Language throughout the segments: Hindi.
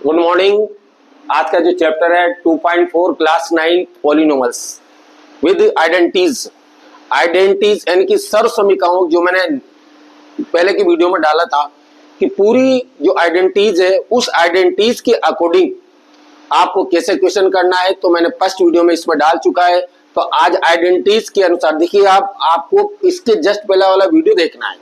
Good morning. आज का जो चैप्टर है 2.4 class 9 polynomials with identities. Identities यानी कि सर्व समीकरणों, जो मैंने पहले की वीडियो में डाला था कि पूरी जो आइडेंटिटीज है उस आइडेंटिटीज के अकॉर्डिंग आपको कैसे क्वेश्चन करना है, तो मैंने फर्स्ट वीडियो में इसमें डाल चुका है। तो आज आइडेंटिटीज के अनुसार देखिए, आपको इसके जस्ट पहला वाला वीडियो देखना है,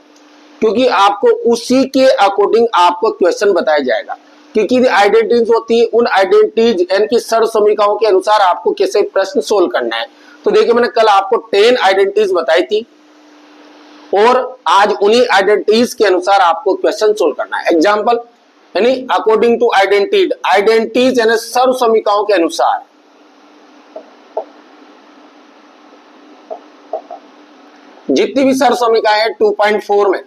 क्योंकि आपको उसी के अकॉर्डिंग आपको क्वेश्चन बताया जाएगा। क्योंकि आइडेंटिटीज होती है, उन आइडेंटिटीज यानी कि सर्व समीकरणों के अनुसार आपको कैसे प्रश्न सोल्व करना है। तो देखिए, मैंने कल आपको 10 आइडेंटिटीज बताई थी और आज उन्हीं आइडेंटिटीज के अनुसार आपको क्वेश्चन सोल्व करना है। एग्जांपल यानी अकॉर्डिंग टू आइडेंटिटीज, आइडेंटिटीज यानी सर्व समीकरणों के अनुसार। जितनी भी सर्व समीकरण है 2.4 में,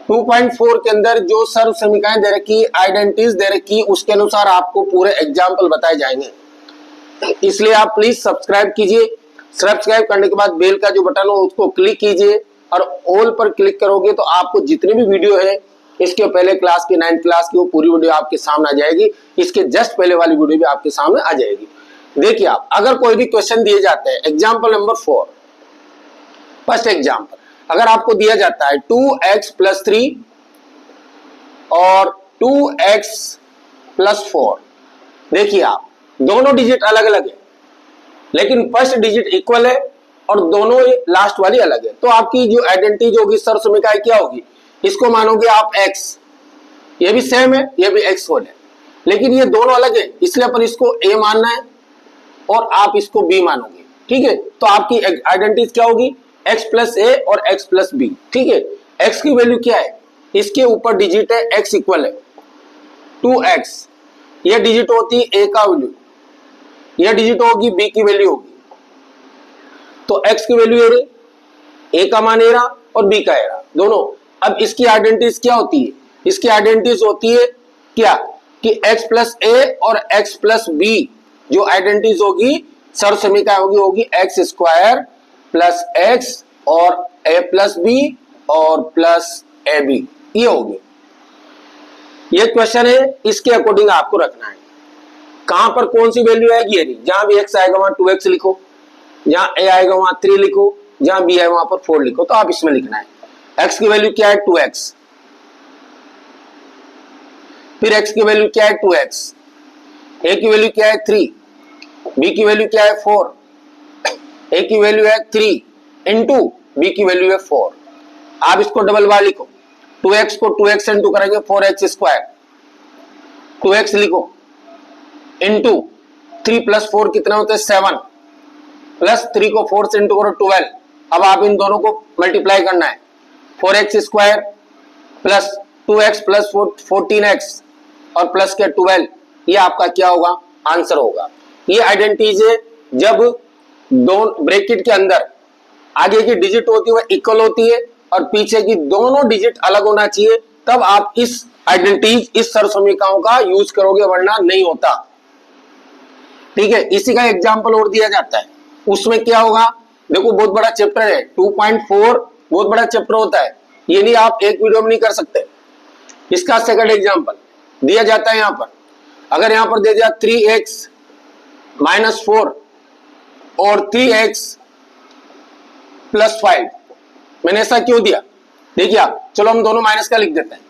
2.4 के अंदर जो सर्व समीकरण दे रखी, आइडेंटिटीज दे रखी, उसके अनुसार आपको पूरे एग्जाम्पल बताए जाएंगे। इसलिए आप प्लीज सब्सक्राइब कीजिए। सब्सक्राइब करने के बाद बेल का जो बटन हो उसको क्लिक कीजिए और ऑल पर क्लिक करोगे तो आपको जितने भी वीडियो है इसके पहले क्लास की 9th क्लास की वो पूरी वीडियो आपके सामने आ जाएगी। इसके जस्ट पहले वाली वीडियो भी आपके सामने आ जाएगी। देखिए, आप अगर कोई भी क्वेश्चन दिए जाते हैं, एग्जाम्पल नंबर 4, फर्स्ट एग्जाम्पल, अगर आपको दिया जाता है 2x प्लस 3 और 2x प्लस 4, देखिए आप दोनों डिजिट अलग अलग है लेकिन फर्स्ट डिजिट इक्वल है और दोनों लास्ट वाली अलग है। तो आपकी जो आइडेंटिटी होगी सर्व समीकरण क्या होगी, इसको मानोगे आप x, ये भी सेम है, ये भी x होल है, लेकिन ये दोनों अलग है इसलिए अपन इसको a मानना है और आप इसको b मानोगे। ठीक है, तो आपकी आइडेंटिटी क्या होगी, x प्लस a और x प्लस b। ठीक है, x की वैल्यू क्या है, इसके ऊपर डिजिट है x इक्वल है 2x, यह डिजिट होती है a का वैल्यू, यह डिजिट होगी b की वैल्यू होगी। तो x की वैल्यू ये रही, a का मान ये रहा और b का ये रहा दोनों। अब इसकी आइडेंटिटीज क्या होती है, इसकी आइडेंटिटीज होती है क्या कि x प्लस a और x प्लस b, जो आइडेंटिटीज होगी सर्व समीकरण होगी एक्स स्क्वायर प्लस एक्स और a प्लस बी और प्लस ए बी, ये होगी। ये क्वेश्चन है, इसके अकॉर्डिंग आपको रखना है। कहां पर कौन सी वैल्यू आएगी, ये जहां भी x आएगा वहां 2x लिखो, जहां a आएगा वहां 3 लिखो, जहां b है वहां पर 4 लिखो। तो आप इसमें लिखना है x की वैल्यू क्या है 2x, फिर x की वैल्यू क्या है 2x, a की वैल्यू क्या है 3, b की वैल्यू क्या है 4, a की वैल्यू है 3 इंटू b की वैल्यू है 4। आप इसको डबल बार लिखो, 2x को 2x इंटू करेंगे 4x स्क्वायर, 2x लिखो इंटू 3 प्लस 4 कितना होता है 7, प्लस 3 को 4 से इंटू करो 12। अब आप इन दोनों को मल्टीप्लाई करना है, 4x square plus 2x plus 14x और प्लस के 12, ये आपका क्या होगा, आंसर होगा। ये आइडेंटिटीज है जब दोनों ब्रैकेट के अंदर आगे की डिजिट होती है वह इक्वल होती है और पीछे की दोनों डिजिट अलग होना चाहिए, तब आप इस आइडेंटिटीज, इस सर्व समीकरणों का यूज करोगे, वरना नहीं होता। ठीक है, इसी का एग्जांपल और दिया जाता है, उसमें क्या होगा, देखो बहुत बड़ा चैप्टर है 2.4, बहुत बड़ा चैप्टर होता है, ये नहीं आप एक वीडियो में नहीं कर सकते। इसका सेकंड एग्जांपल दिया जाता है, यहां पर अगर यहां पर दे दिया 3x माइनस 4 और 3x प्लस 5, मैंने ऐसा क्यों दिया, देखिए आप, चलो हम दोनों माइनस का लिख देते हैं,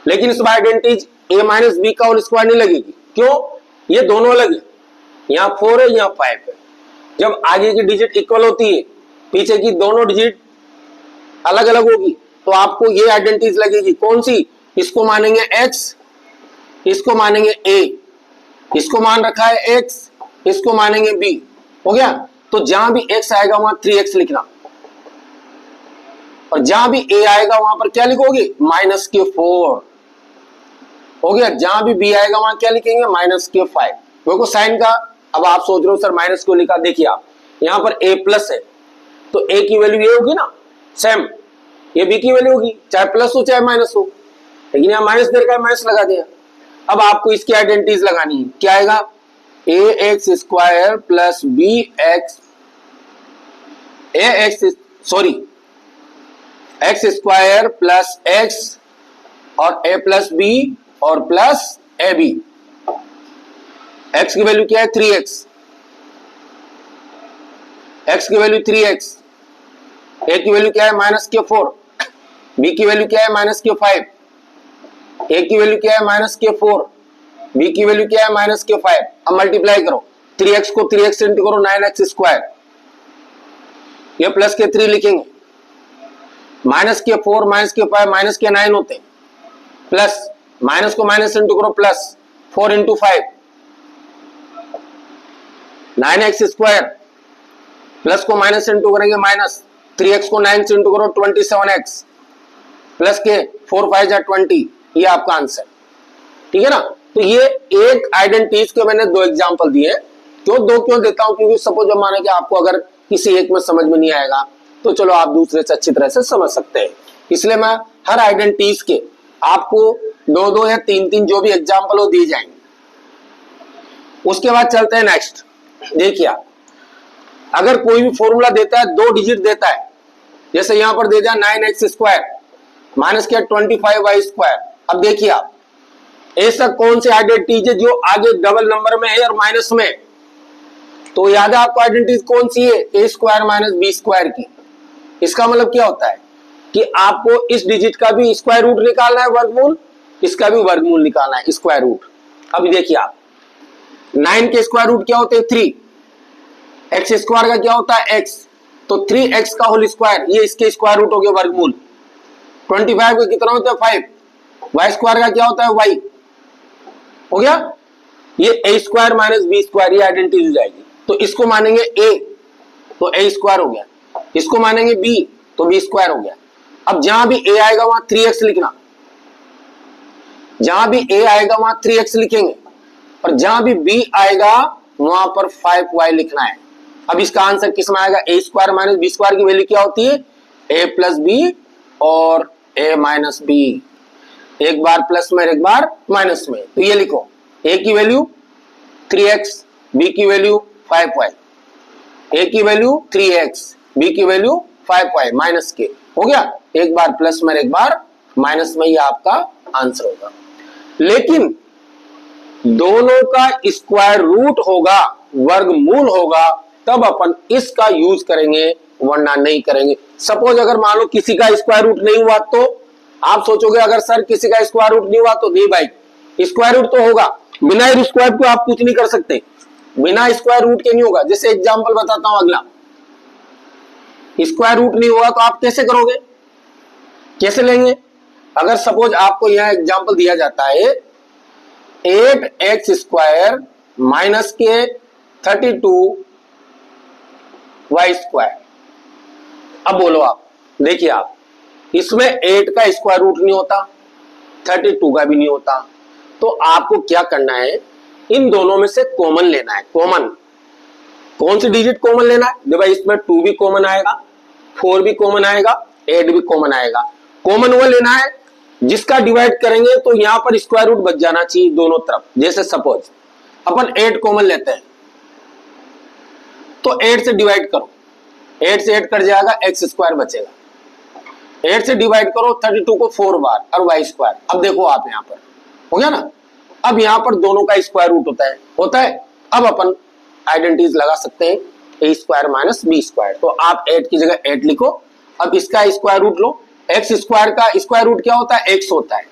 लेकिन इसमें आइडेंटिटीज a माइनस बी का होल स्क्वायर नहीं लगेगी। क्यों, ये दोनों अलग है, यहाँ 4 है यहाँ 5 है। जब आगे की डिजिट इक्वल होती है, पीछे की दोनों डिजिट अलग अलग होगी, तो आपको ये आइडेंटिटीज लगेगी। कौन सी, इसको मानेंगे x, इसको मानेंगे a, इसको मान रखा है x, इसको मानेंगे b, हो गया। तो जहां भी x आएगा वहां 3x लिखना और जहां भी a आएगा वहां पर क्या लिखोगे, माइनस के 4, हो गया। जहां भी b आएगा वहां क्या लिखेंगे, माइनस के 5। देखो साइन का, अब आप सोच रहे हो सर माइनस क्यों लिखा, देखिए आप यहां पर a प्लस है तो a की वैल्यू ये होगी ना, सेम ये b की वैल्यू होगी, चाहे प्लस हो चाहे माइनस हो, लेकिन यहां माइनस दे रखा है, माइनस लगा दिया। अब आपको इसकी आइडेंटिटीज लगानी है, क्या आएगा, ax square plus bx, x square plus x और a प्लस बी और प्लस ए बी। x की वैल्यू क्या है 3x, x की वैल्यू 3x, a की वैल्यू क्या है माइनस के 4, b की वैल्यू क्या है माइनस के 5, a की वैल्यू क्या है माइनस के 4, b की वैल्यू क्या है माइनस के 5। अब मल्टीप्लाई करो, 3x को 3x इंटू करो 9x स्क्वायर, ये प्लस के 3 लिखेंगे, माइनस के 4 माइनस के 5 माइनस के 9 होते हैं, प्लस माइनस को माइनस इंटू करो plus 4 into 5 9x square, plus को माइनस इंटू करेंगे माइनस, 3x को 9 से इंटू करो 27x, प्लस के 4 5 जा 20, ये आपका आंसर। ठीक है ना। तो ये एक आइडेंटिटीज के मैंने दो एग्जांपल दिए। क्यों देता हूं, क्योंकि सपोज जब माने कि आपको अगर किसी एक में समझ में नहीं आएगा तो चलो आप दूसरे से अच्छी तरह से समझ सकते हैं। इसलिए मैं हर आइडेंटिटीज के आपको दो दो या तीन तीन जो भी एग्जांपल हो दिए जाएंगे। उसके बाद चलते हैं नेक्स्ट। देखिए अगर कोई भी फॉर्मूला देता है, दो डिजिट देता है, जैसे यहां पर दे दिया 9x स्क्वायर माइनस के 25y स्क्वायर। अब देखिए आप ऐसा कौन सी आइडेंटिटी है जो आगे डबल नंबर में है और माइनस में, तो याद है आपको आइडेंटिटी कौन सी है, a square minus b square की। इसका मतलब क्या होता है कि आपको इस डिजिट का भी स्क्वायर रूट निकालना है वर्गमूल, इसका भी वर्गमूल निकालना है स्क्वायर रूट। अभी देखिए आप 9 के स्क्वायर रूट क्या होते हैं 3, एक्स स्क्वायर का क्या होता है x, तो 3x का होल स्क्वायर, ये इसके स्क्वायर रूट हो गया वर्गमूल। 25 का कितना होता है 5, y स्क्वायर का क्या होता है y, हो गया। ये a square minus b square, ये आइडेंटिटी हो जाएगी। तो इसको मानेंगे a तो a स्क्वायर हो गया, इसको मानेंगे b तो b स्क्वायर हो गया। अब जहां भी a आएगा वहां 3x लिखना, जहां भी a आएगा वहां 3x लिखेंगे, और जहां भी b आएगा वहां पर 5y लिखना है। अब इसका आंसर किस में आएगा, a square minus b square की वैल्यू क्या होती है a प्लस बी और a माइनस बी, एक बार प्लस में एक बार माइनस में। तो ये लिखो a की वैल्यू 3x, b की वैल्यू 5y, a की वैल्यू 3x, b की वैल्यू 5y माइनस के, हो गया। एक बार प्लस में एक बार माइनस में, ये आपका आंसर होगा। लेकिन दोनों का स्क्वायर रूट होगा, वर्गमूल होगा, तब अपन इसका यूज करेंगे, वरना नहीं करेंगे। सपोज अगर मान लो किसी का स्क्वायर रूट नहीं हुआ, तो आप सोचोगे अगर सर किसी का स्क्वायर रूट नहीं हुआ तो नहीं भाई, स्क्वायर रूट तो होगा, बिना स्क्वायर को आप कुछ नहीं कर सकते, बिना स्क्वायर रूट के नहीं होगा। जैसे एग्जांपल बताता हूं अगला, स्क्वायर रूट नहीं होगा तो आप कैसे करोगे, कैसे लेंगे। अगर सपोज आपको यहां एग्जांपल दिया जाता है 8x स्क्वायर माइनस के 32y स्क्वायर। अब बोलो आप, देखिए आप, इसमें 8 का स्क्वायर रूट नहीं होता, 32 का भी नहीं होता, तो आपको क्या करना है, इन दोनों में से कॉमन लेना है। कॉमन कौन सी डिजिट कॉमन लेना है, देखो भाई इसमें 2 भी कॉमन आएगा, 4 भी कॉमन आएगा, 8 भी कॉमन आएगा। कॉमन वो लेना है जिसका डिवाइड करेंगे तो यहां पर स्क्वायर रूट बच जाना चाहिए दोनों तरफ। जैसे सपोज अपन 8 कॉमन लेते हैं, तो 8 से डिवाइड करो, 8 से 8 कट जाएगा, एक्स स्क्वायर बचेगा। 8 से डिवाइड करो 32 को 4 बार और वाई स्क्वायर। अब देखो आप यहां पर, हो गया ना। अब यहां पर दोनों का स्क्वायर रूट होता है। अब अपन आइडेंटिटीज लगा सकते हैं, ए स्क्वायर माइनस बी स्क्वायर। तो आप 8 की जगह 8 लिखो। अब इसका स्क्वायर रूट लो, एक्स स्क्वायर का स्क्वायर रूट क्या होता है, एक्स होता है,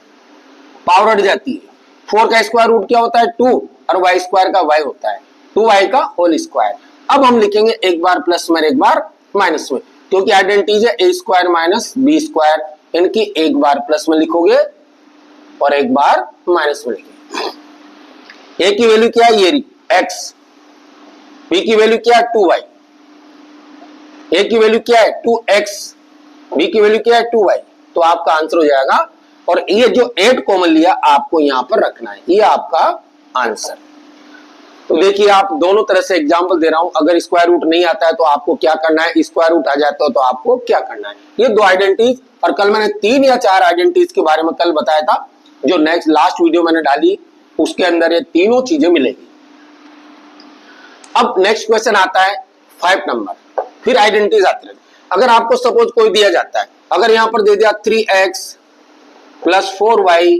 पावर हट जाती है। 4 का स्क्वायर रूट क्या होता है 2, और वाई स्क्वायर का वाई होता है, 2y का होल स्क्वायर। अब हम लिखेंगे एक बार प्लस में एक बार माइनस में, क्योंकि आइडेंटिटीज है ए स्क्वायर माइनस बी स्क्वायर, इनकी एक बार प्लस में लिखोगे और एक बार माइनस में लिखोगे। ए की वैल्यू क्या है, ये रही एक्स, बी की वैल्यू क्या है 2y, ए की वैल्यू क्या है 2x, बी की वैल्यू क्या है 2y। तो आपका आंसर हो जाएगा, और ये जो 8 कॉमन लिया आपको यहां पर रखना है, ये आपका आंसर। तो देखिए आप दोनों तरह से एग्जांपल दे रहा हूं। अगर स्क्वायर रूट नहीं आता है तो आपको क्या करना है, स्क्वायर रूट आ जाता है तो आपको क्या करना है। ये दो आइडेंटिटीज, और कल मैंने 3 या 4 आइडेंटिटीज के बारे में कल बताया था, जो नेक्स्ट लास्ट वीडियो मैंने डाली उसके अंदर ये तीनों चीजें मिलेगी। अब नेक्स्ट क्वेश्चन आता है 5 नंबर, फिर आइडेंटिटीज आती है। अगर आपको सपोज कोई दिया जाता है, अगर यहां पर दे दिया 3x प्लस 4y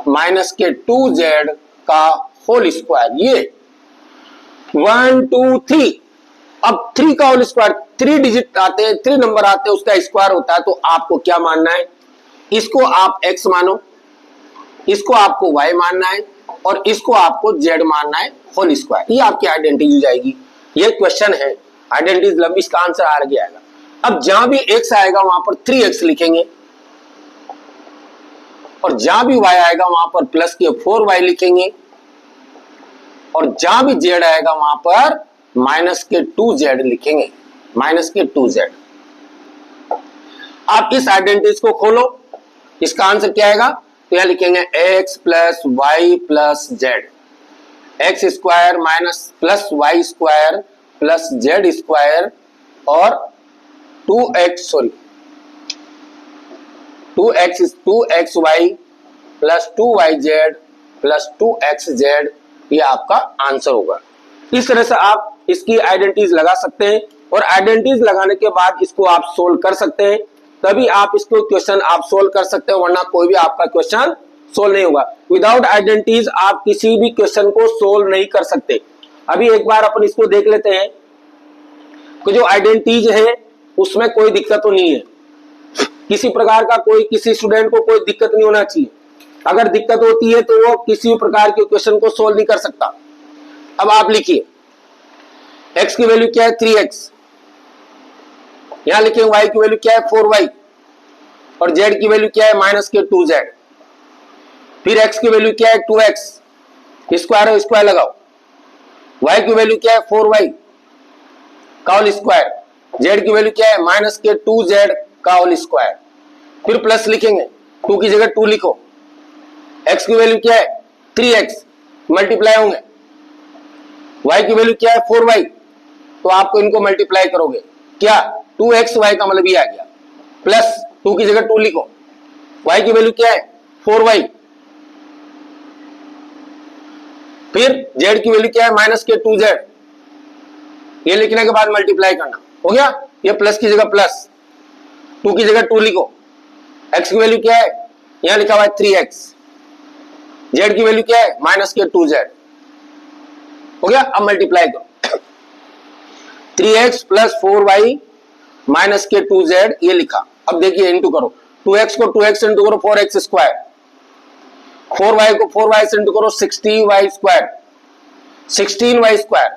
माइनस के 2z का होल स्क्वायर। ये 1 2 3, अब 3 का होल स्क्वायर, 3 डिजिट आते हैं, 3 नंबर आते हैं, उसका स्क्वायर होता है। तो आपको क्या मानना है, इसको आप x मानो, इसको आपको y मानना है और इसको आपको z मानना है होल स्क्वायर। ये आपकी आइडेंटिटी हो जाएगी। ये क्वेश्चन है, आइडेंटिटी लंबी, इसका आंसर आ गया आएगा। अब जहां भी x आएगा वहां पर 3x लिखेंगे और जहां भी y आएगा वहां पर प्लस के 4y लिखेंगे और जहां भी z आएगा वहां पर माइनस के 2z लिखेंगे, माइनस के 2z। आप इस आइडेंटिटी को खोलो, इसका आंसर क्या आएगा, तो यहां लिखेंगे x plus y plus z, x square minus plus y square plus z square और 2xy plus 2yz plus 2xz, ये आपका आंसर होगा। इस तरह से आप इसकी आइडेंटिटीज लगा सकते हैं और आइडेंटिटीज लगाने के बाद इसको आप सोल्व कर सकते हैं, तभी आप इसको क्वेश्चन आप सोल्व कर सकते हो, वरना कोई भी आपका क्वेश्चन सोल्व नहीं होगा। विदाउट आइडेंटिटीज आप किसी भी क्वेश्चन को सोल्व नहीं कर सकते। अभी एक बार अपन इसको देख लेते हैं कि जो आइडेंटिटीज है उसमें कोई दिक्कत तो नहीं है, किसी प्रकार का कोई किसी स्टूडेंट को कोई दिक्कत नहीं होना चाहिए। अगर दिक्कत होती है तो वो किसी प्रकार के क्वेश्चन को सोल्व नहीं कर सकता। अब आप लिखिए x की वैल्यू क्या है 3x, यहां लिखेंगे y की वैल्यू क्या है 4y और z की वैल्यू क्या है माइनस के 2z। फिर x की वैल्यू क्या है 2x, स्क्वायर है स्क्वायर लगाओ, y की वैल्यू क्या है 4y का होल स्क्वायर, z की वैल्यू क्या है माइनस के 2z का होल स्क्वायर। फिर प्लस लिखेंगे, 2 की जगह 2 लिखो, x की वैल्यू क्या है 3x मल्टीप्लाई होंगे, y की वैल्यू क्या है 4y, तो आपको इनको मल्टीप्लाई करोगे, क्या 2xy का मतलब ये आ गया, प्लस 2 की जगह 2 लिखो, y की वैल्यू क्या है 4y, फिर z की वैल्यू क्या है माइनस के 2z, ये लिखने के बाद मल्टीप्लाई करना, हो गया। ये प्लस की जगह प्लस, 2 की जगह 2 लिखो, x की वैल्यू क्या है यहां लिखा हुआ है 3x, z की वैल्यू क्या है माइनस के 2z, हो गया। अब मल्टीप्लाई करो, 3x प्लस 4y माइनस के 2z ये लिखा। अब देखिए इंटू करो, 2x को 2x इंटू करो 4x स्क्वायर, 4y को 4y से इंटू करो 60y square, 16y square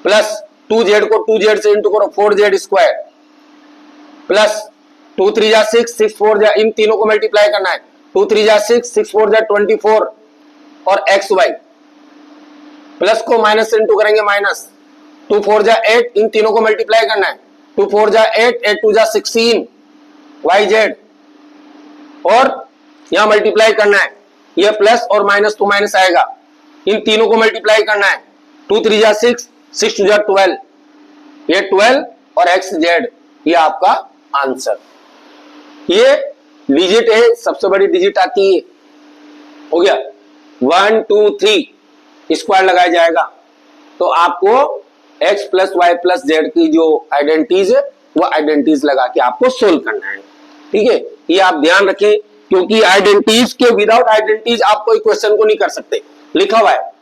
plus 2z को 2z से इंटू करो 4z स्क्वायर प्लस 2 3 जा 6 6 4 जा, इन तीनों को मल्टीप्लाई करना है, 2 3 जा 6 6 4 जा 24 और xy प्लस को माइनस से इंटू करेंगे माइनस, 2 4 जा 8, इन तीनों को मल्टीप्लाई करना है, 2 4 जा 8 8 2 जा 16 yz और यहां मल्टीप्लाई करना है, ये प्लस और माइनस तो माइनस आएगा, इन तीनों को मल्टीप्लाई करना है, 2 3 जा 6 6 2 जा 12, ये 12 और xz, ये आपका आंसर। ये डिजिट है, सबसे बड़ी डिजिट आती है, हो गया 1 2 3 स्क्वायर लगाया जाएगा, तो आपको x plus y plus z की जो आइडेंटिटीज है वो आइडेंटिटीज लगा के आपको सोल्व करना है, ठीक है। ये आप ध्यान रखें, क्योंकि आइडेंटिटीज के विदाउट आइडेंटिटीज आप कोई क्वेश्चन को नहीं कर सकते। लिखा हुआ है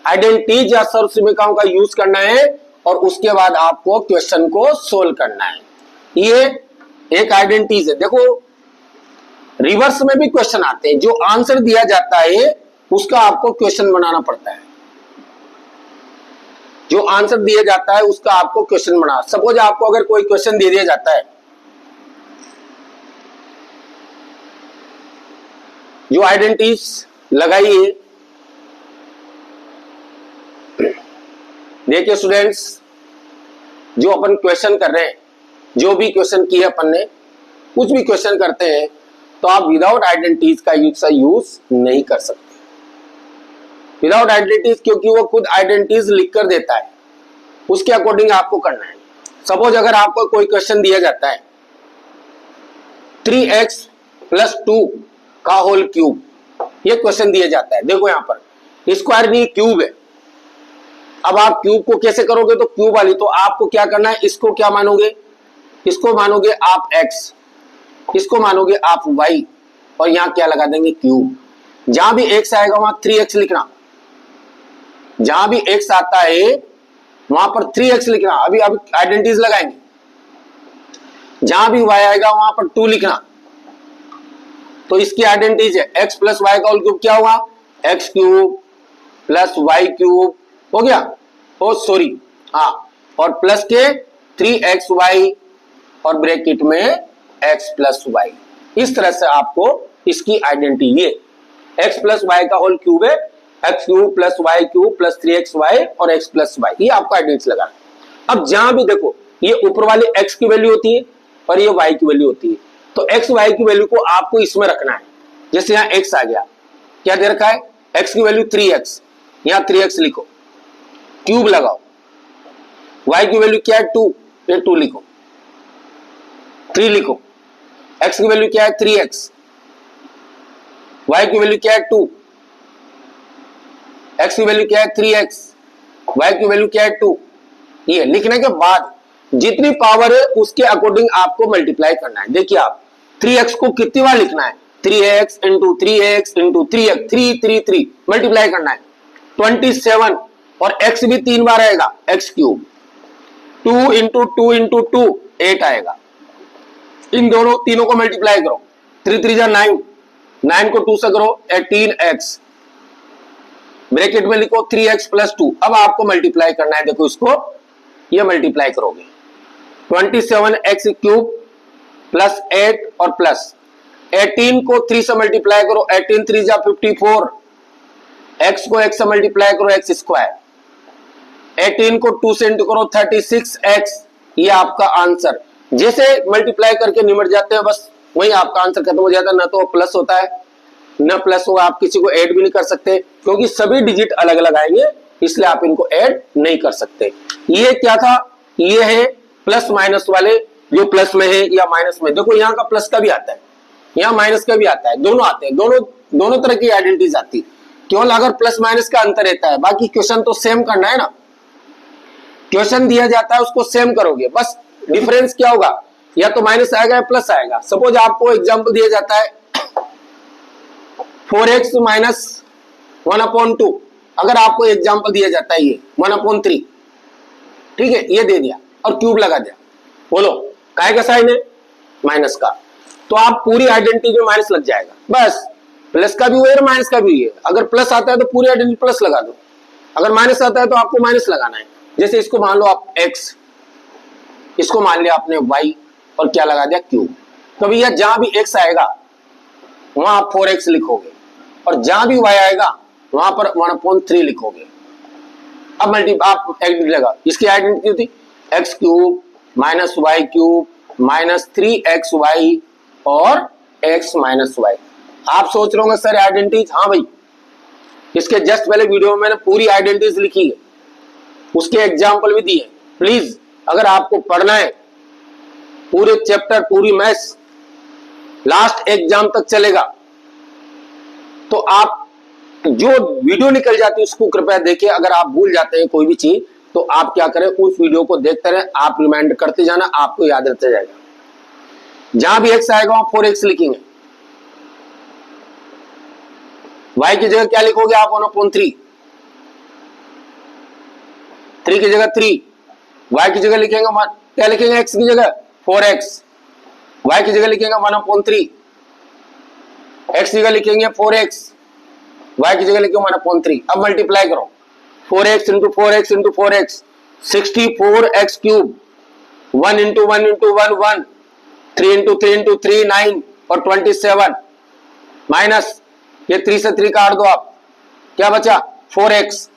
आइडेंटिटीज या सर्वसमीकरणों का यूज करना है और उसके बाद आपको क्वेश्चन को सोल्व करना है। ये एक आइडेंटिटीज है। देखो रिवर्स में भी क्वेश्चन आते हैं, जो आंसर दिया जाता है उसका आपको क्वेश्चन बनाना पड़ता है, जो आंसर दिया जाता है उसका आपको क्वेश्चन बना। सपोज आपको अगर कोई क्वेश्चन दे दिया जाता है, जो आइडेंटिटीज लगाई है, देखिए स्टूडेंट्स, जो अपन क्वेश्चन कर रहे हैं, जो भी क्वेश्चन किया अपन ने, कुछ भी क्वेश्चन करते हैं तो आप विदाउट आइडेंटिटीज का यूज नहीं कर सकते। विदाउट आइडेंटिटीज, क्योंकि वो खुद आइडेंटिटीज लिख कर देता है, उसके अकॉर्डिंग आपको करना है। सपोज अगर आपको कोई क्वेश्चन दिया जाता है 3x प्लस 2 का होल क्यूब, ये क्वेश्चन दिया जाता है। देखो यहां पर स्क्वायर नहीं क्यूब है। अब आप क्यूब को कैसे करोगे, तो क्यूब वाली, तो आपको क्या करना है, इसको क्या मानोगे, इसको मानोगे आप x, इसको मानोगे आप y और यहाँ क्या लगा देंगे क्यूब। जहां भी x आएगा वहां 3x लिखना, जहां भी x आता है वहां पर 3x लिखना। अभी आइडेंटिटीज लगाएंगे। जहां भी y आएगा वहां पर 2 लिखना। तो इसकी आइडेंटिटीज है x प्लस वाई का होल क्यूब क्या हुआ, x cube plus y cube हो गया, ओ सॉरी हाँ, और प्लस के 3xy और ब्रैकेट में x प्लस वाई। इस तरह से आपको इसकी आइडेंटिटी, ये x प्लस वाई का होल क्यूब है, x cube plus y cube plus 3xy और x प्लस वाई, ये आपको आइडेंटिटी लगाना। अब जहां भी देखो ये ऊपर वाली x की वैल्यू होती है और ये y की वैल्यू होती है, तो x y की वैल्यू को आपको इसमें रखना है। जैसे यहाँ x आ गया, क्या दे रखा है, x की वैल्यू 3x, यहाँ 3x लिखो, क्यूब लगाओ। y की वैल्यू क्या है 2, ये 2 लिखो, 3 लिखो। x की वैल्यू क्या है 3x, y की वैल्यू क्या है 2, x की वैल्यू क्या है 3x, y की वैल्यू क्या है 2। ये लिखने के बाद जितनी पावर है उसके अकॉर्डिंग आपको मल्टीप्लाई करना है। देखिए आप 3x को कितनी बार लिखना है, 3x into 3x into 3x, 3 3 3 multiply करना है 27, और x भी 3 बार आएगा, x क्यूब 2 इंटू 2 इंटू 2 8 आएगा। इन दोनों तीनों को मल्टीप्लाई करो, 3 3 जा 9, 9 को 2 से करो 18x, ब्रैकेट में लिखो 3x प्लस 2। अब आपको मल्टीप्लाई करना है, देखो इसको ये मल्टीप्लाई करोगे 27x क्यूब प्लस 8 और प्लस 18 को 3 से मल्टीप्लाई करो, 18 3 जा 54, x को x से मल्टीप्लाई करो x स्क्वायर, 18 को 2 से इंटू करो 36x। ये आपका आंसर। जैसे मल्टीप्लाई करके निमट जाते हैं बस वही आपका आंसर खत्म हो जाता है। ना तो प्लस होता है न प्लस होगा, आप किसी को ऐड भी नहीं कर सकते क्योंकि सभी डिजिट अलग अलग आएंगे, इसलिए आप इनको ऐड नहीं कर सकते। ये क्या था, ये है प्लस माइनस वाले, जो प्लस में है या माइनस में। देखो यहाँ का प्लस का भी आता है, यहाँ माइनस का भी आता है, दोनों आते हैं, दोनों तरह की आइडेंटिटीज आती है। केवल अगर प्लस माइनस का अंतर रहता है, बाकी क्वेश्चन तो सेम करना है ना। क्वेश्चन दिया जाता है उसको सेम करोगे, बस डिफरेंस क्या होगा, या तो माइनस आएगा या प्लस आएगा। सपोज आपको एग्जाम्पल दिया जाता है 4x माइनस 1/2, अगर आपको एग्जाम्पल दिया जाता है ये 1/3, ठीक है, ये दे दिया और क्यूब लगा दिया, बोलो काय का साइन है, माइनस का, तो आप पूरी आइडेंटिटी में माइनस लग जाएगा। बस प्लस का भी हुआ है माइनस का भी है। अगर प्लस आता है तो पूरी आइडेंटिटी प्लस लगा दो, अगर माइनस आता है तो आपको माइनस लगाना है। जैसे इसको मान लो आप x, इसको मान लिया आपने y और क्या लगा दिया क्यूब। तो भैया जहां भी x आएगा वहां आप 4x लिखोगे और जहां भी y आएगा वहां पर 1/3 लिखोगे। अब आप एडिट लगा, इसकी आइडेंटिटी थी x cube minus y cube minus 3xy और x माइनस वाई। आप सोच रहे होंगे सर आइडेंटिटीज, हाँ भाई इसके जस्ट पहले वीडियो में मैंने पूरी आइडेंटिटीज लिखी है, उसके एग्जाम्पल भी दिए। प्लीज अगर आपको पढ़ना है पूरे चैप्टर, पूरी मैथ्स लास्ट एग्जाम तक चलेगा, तो आप जो वीडियो निकल जाती है उसको कृपया देखिए। अगर आप भूल जाते हैं कोई भी चीज तो आप क्या करें, उस वीडियो को देखते रहे, आप रिमाइंड करते जाना, आपको याद रहता जाएगा। जहां भी x आएगा वहां 4x लिखेंगे। y की जगह क्या लिखोगे आप 1/3, 3 की जगह 3, y की जगह लिखेंगे क्या लिखेंगे, x की जगह 4x, y की जगह लिखेंगे 1/3, x की जगह लिखेंगे 4x, y की जगह लिखेंगे 1/3। अब मल्टीप्लाई करो 4x into 4x into 4x 64x cube, 1 into 1 into 1 1, 3 into 3 into 3 9 और 27 माइनस ये 3 से 3 काट दो आप, क्या बचा 4x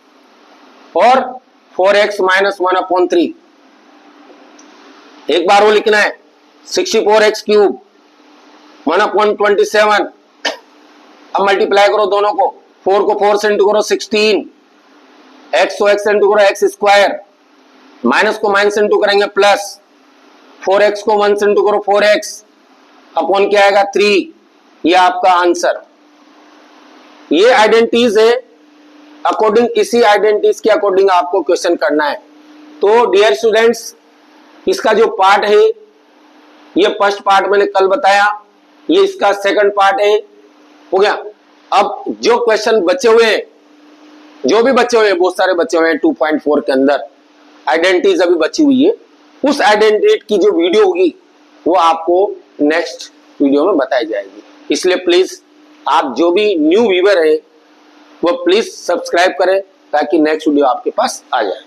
और 4x माइनस 1/3। एक बार वो लिखना है 64x क्यूब 1/27। अब मल्टीप्लाई करो दोनों को, 4 को 4 से इंटू करो 16, x को x इंटू करो x स्क्वायर, माइनस को माइनस इंटू करेंगे प्लस, 4x को 1 से इंटू करो 4x, अपॉन क्या आएगा 3। ये आपका आंसर। ये आइडेंटिटीज है, अकॉर्डिंग इसी आइडेंटिटीज के अकॉर्डिंग आपको क्वेश्चन करना है। तो डियर स्टूडेंट्स, इसका जो पार्ट है ये फर्स्ट पार्ट मैंने कल बताया, ये इसका सेकंड पार्ट है। हो गया। अब जो क्वेश्चन बचे हुए हैं, जो भी बचे हुए हैं, बहुत सारे बचे हुए हैं 2.4 के अंदर आइडेंटिटीज अभी बची हुई है, उस आइडेंटिटी की जो वीडियो होगी वो आपको नेक्स्ट वीडियो में बताई जाएगी। इसलिए प्लीज आप जो भी न्यू व्यूअर है वो प्लीज सब्सक्राइब करें ताकि नेक्स्ट वीडियो आपके पास आ जाए।